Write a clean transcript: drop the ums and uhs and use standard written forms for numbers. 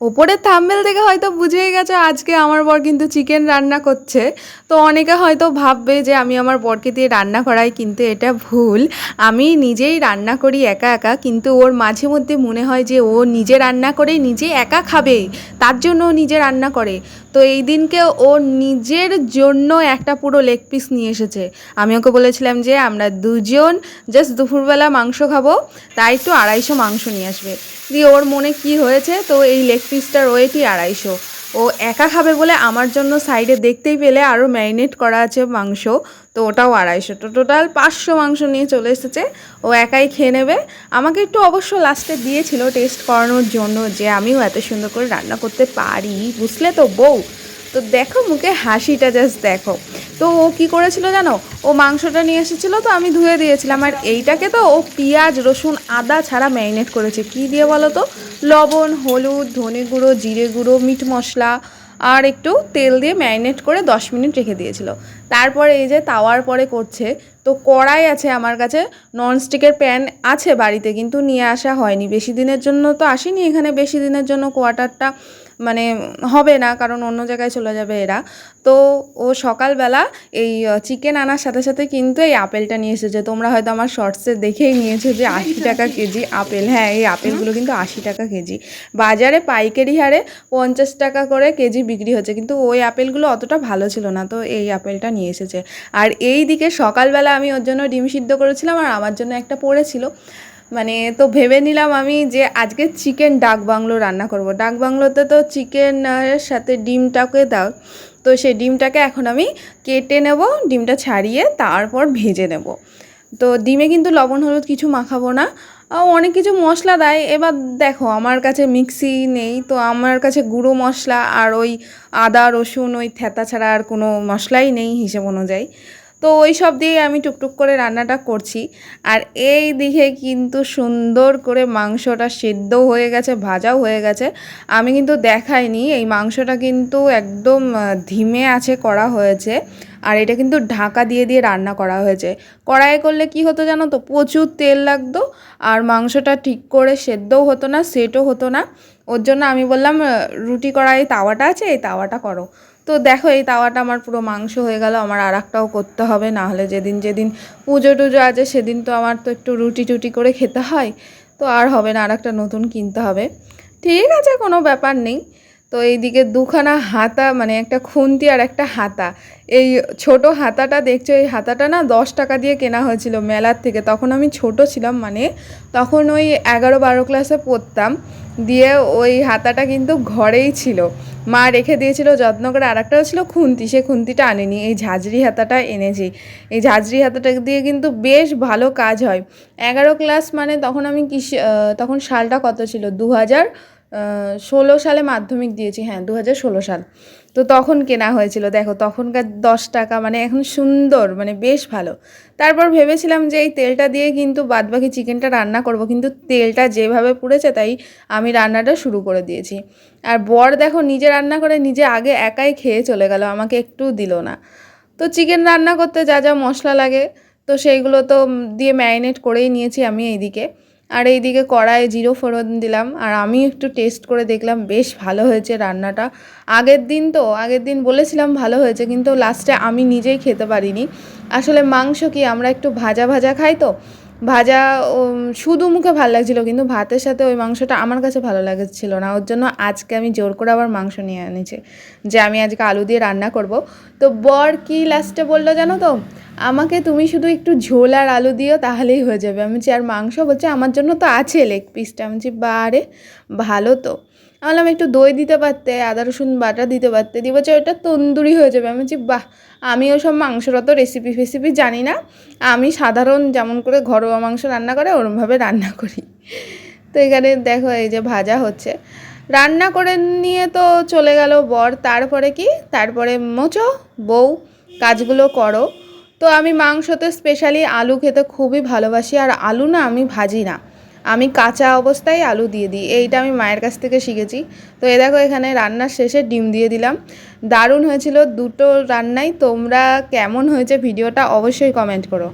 ওপরের থাম্বনেল থেকে হয়তো বুঝেই গেছো আজকে আমার বর কিন্তু চিকেন রান্না করছে। তো অনেকে হয়তো ভাববে যে আমি আমার বরকে দিয়ে রান্না করাই, কিন্তু এটা ভুল। আমি নিজেই রান্না করি একা একা, কিন্তু ওর মাঝে মধ্যে মনে হয় যে ও নিজে রান্না করে নিজে একা খাবে, তার জন্য ও নিজে রান্না করে। তো এই দিনকে ও নিজের জন্য একটা পুরো লেগ পিস নিয়ে এসেছে। আমি ওকে বলেছিলাম যে আমরা দুজন জাস্ট দুপুরবেলা মাংস খাবো, তাই একটু 250 মাংস নিয়ে আসবে। দিয়ে ওর মনে কি হয়েছে, তো এই লেগ পিসটার ওয়েটই 250। ও একা খাবে বলে আমার জন্য সাইডে দেখতেই পেলে আরও ম্যারিনেট করা আছে মাংস, তো ওটাও 250। তো টোটাল 500 মাংস নিয়ে চলে এসেছে। ও একাই খেয়ে নেবে। আমাকে একটু অবশ্য লাস্টে দিয়েছিল টেস্ট করানোর জন্য যে আমিও এত সুন্দর করে রান্না করতে পারি, বুঝলে তো বউ। তো দেখো মুখে হাসিটা জাস্ট দেখো। তো ও কী করেছিল জানো, ও মাংসটা নিয়ে এসেছিলো, তো আমি ধুয়ে দিয়েছিলাম। আর এইটাকে তো ও পেঁয়াজ রসুন আদা ছাড়া ম্যারিনেট করেছে। কী দিয়ে বলো তো? লবণ, হলুদ, ধনে গুঁড়ো, জিরে গুঁড়ো, মিট মশলা আর একটু তেল দিয়ে ম্যারিনেট করে 10 মিনিট রেখে দিয়েছিল। তারপরে এই যে তাওয়ার পরে করছে। তো কড়াই আছে আমার কাছে, ননস্টিকের প্যান আছে বাড়িতে, কিন্তু নিয়ে আসা হয়নি। বেশি দিনের জন্য তো আসেনি এখানে, বেশি দিনের জন্য কোয়ার্টারটা মানে হবে না, কারণ অন্য জায়গায় চলে যাবে এরা। তো ও সকালবেলা এই চিকেন আনার সাথে সাথে কিন্তু এই আপেলটা নিয়ে এসেছে। তোমরা হয়তো আমার শর্টসে দেখেই নিয়েছো যে 80 টাকা কেজি আপেল। হ্যাঁ, এই আপেলগুলো কিন্তু 80 টাকা কেজি। বাজারে পাইকারি হারে 50 টাকা করে কেজি বিক্রি হচ্ছে, কিন্তু ওই আপেলগুলো অতটা ভালো ছিল না, তো এই আপেলটা নিয়ে এসেছে। আর এই দিকে সকালবেলা আমি ওর জন্য ডিম সিদ্ধ করেছিলাম, আর আমার জন্য একটা পড়েছিল। মানে তো ভেবে নিলাম আমি যে আজকে চিকেন ডাক বাংলো রান্না করব। ডাক বাংলোতে তো চিকেনের সাথে ডিমটাকে দাও, তো সেই ডিমটাকে এখন আমি কেটে নেব, ডিমটা ছাড়িয়ে তারপর ভেজে নেব। তো ডিমে কিন্তু লবণ হলুদ কিছু মাখাবো না। অনেক কিছু মশলা দেয়। এবার দেখো আমার কাছে মিক্সি নেই, তো আমার কাছে গুঁড়ো মশলা আর ওই আদা রসুন ওই থেতা ছাড়া আর কোনো মশলাই নেই হিসেব অনুযায়ী। তো ওই সব দিয়ে আমি টুকটুক করে রান্নাটা করছি। আর এই দিকে কিন্তু সুন্দর করে মাংসটা সেদ্ধও হয়ে গেছে, ভাজাও হয়ে গেছে। আমি কিন্তু দেখাইনি, এই মাংসটা কিন্তু একদম ধিমে আছে করা হয়েছে। আর এটা কিন্তু ঢাকা দিয়ে দিয়ে রান্না করা হয়েছে। কড়াইয়ে করলে কি হতো জানো তো, প্রচুর তেল লাগতো, আর মাংসটা ঠিক করে সেদ্ধও হতো না, সেটও হতো না। ওর জন্য আমি বললাম রুটি কড়াই তাওয়াটা আছে, এই তাওয়াটা করো। তো দেখো এই তাওয়াটা আমার পুরো মাংস হয়ে গেল। আমার আর একটাও করতে হবে, না হলে যেদিন যেদিন পুজো টুজো আছে সেদিন তো আমার তো একটু রুটি টুটি করে খেতে হয়। তো আর হবে না, আর একটা নতুন কিনতে হবে। ঠিক আছে, কোনো ব্যাপার নেই। তো এইদিকে দুখানা হাতা, মানে একটা খুন্তি আর একটা হাতা। এই ছোট হাতাটা দেখছো, এই হাতাটা না 10 টাকা দিয়ে কেনা হয়েছিল মেলার থেকে। তখন আমি ছোট ছিলাম, মানে তখন ওই 11-12 ক্লাসে পড়তাম। দিয়ে ওই হাতাটা কিন্তু ঘরেই ছিল, মা রেখে দিয়েছিল যত্ন করে। আর একটাও ছিল খুন্তি, সে খুন্তিটা আনেনি, এই ঝাঁঝরি হাতাটা এনেছি। এই ঝাঁঝরি হাতাটা দিয়ে কিন্তু বেশ ভালো কাজ হয়। 11 ক্লাস মানে তখন আমি তখন সালটা কত ছিল, 2016 সালে মাধ্যমিক দিয়েছি। হ্যাঁ, 2016 সাল। তো তখন কেনা হয়েছিল। দেখো তখনকার 10 টাকা, মানে এখন সুন্দর, মানে বেশ ভালো। তারপর ভেবেছিলাম যে এই তেলটা দিয়ে কিন্তু বাদবাকি চিকেনটা রান্না করব, কিন্তু তেলটা যেভাবে পুড়েছে তাই আমি রান্নাটা শুরু করে দিয়েছি। আর বর দেখো নিজে রান্না করে নিজে আগে একাই খেয়ে চলে গেল, আমাকে একটু দিল না। তো চিকেন রান্না করতে যা যা মশলা লাগে তো সেইগুলো তো দিয়ে ম্যারিনেট করেই নিয়েছি আমি এইদিকে। আর এইদিকে কড়াইয়ে জিরো ফোড়ন দিলাম, আর আমি একটু টেস্ট করে দেখলাম বেশ ভালো হয়েছে রান্নাটা। আগের দিন বলেছিলাম ভালো হয়েছে, কিন্তু লাস্টে আমি নিজেই খেতে পারিনি। আসলে মাংস কি আমরা একটু ভাজা ভাজা খাই, তো ভাজা শুধু মুখে ভালো লাগছিলো, কিন্তু ভাতের সাথে ওই মাংসটা আমার কাছে ভালো লাগছিল না। ওর জন্য আজকে আমি জোর করে আবার মাংস নিয়ে এনেছি যে আমি আজকে আলু দিয়ে রান্না করব। তো বর কি লাস্টে বললো জানো তো, আমাকে তুমি শুধু একটু ঝোল আর আলু দিও তাহলেই হয়ে যাবে। আমি বলছি আর মাংস? বলছে আমার জন্য তো আছে লেগ পিসটা। আমি বলছি বারে, ভালো তো। আমি বললাম একটু দই দিতে পারতে, আদা রসুন বাটা দিতে পারতে। দিয়ে বলছে ওটা তন্দুরি হয়ে যাবে। আমি বলছি বাহ, আমি ওসব মাংসর অত রেসিপি জানি না, আমি সাধারণ যেমন করে ঘরোয়া মাংস রান্না করে ওরমভাবে রান্না করি। তো এখানে দেখো এই যে ভাজা হচ্ছে, রান্না করে নিয়ে তো চলে গেল বর। তারপরে মোচো বউ, কাজগুলো করো। তো আমি মাংসতে স্পেশালি আলু খেতে খুবই ভালোবাসি, আর আলু না আমি ভাজি না, আমি কাঁচা অবস্থায় আলু দিয়ে দিই। এইটা আমি মায়ের কাছ থেকে শিখেছি। তো এ দেখো এখানে রান্নার শেষে ডিম দিয়ে দিলাম। দারুণ হয়েছিল দুটো রান্নাই। তোমরা কেমন হয়েছে ভিডিওটা অবশ্যই কমেন্ট করো।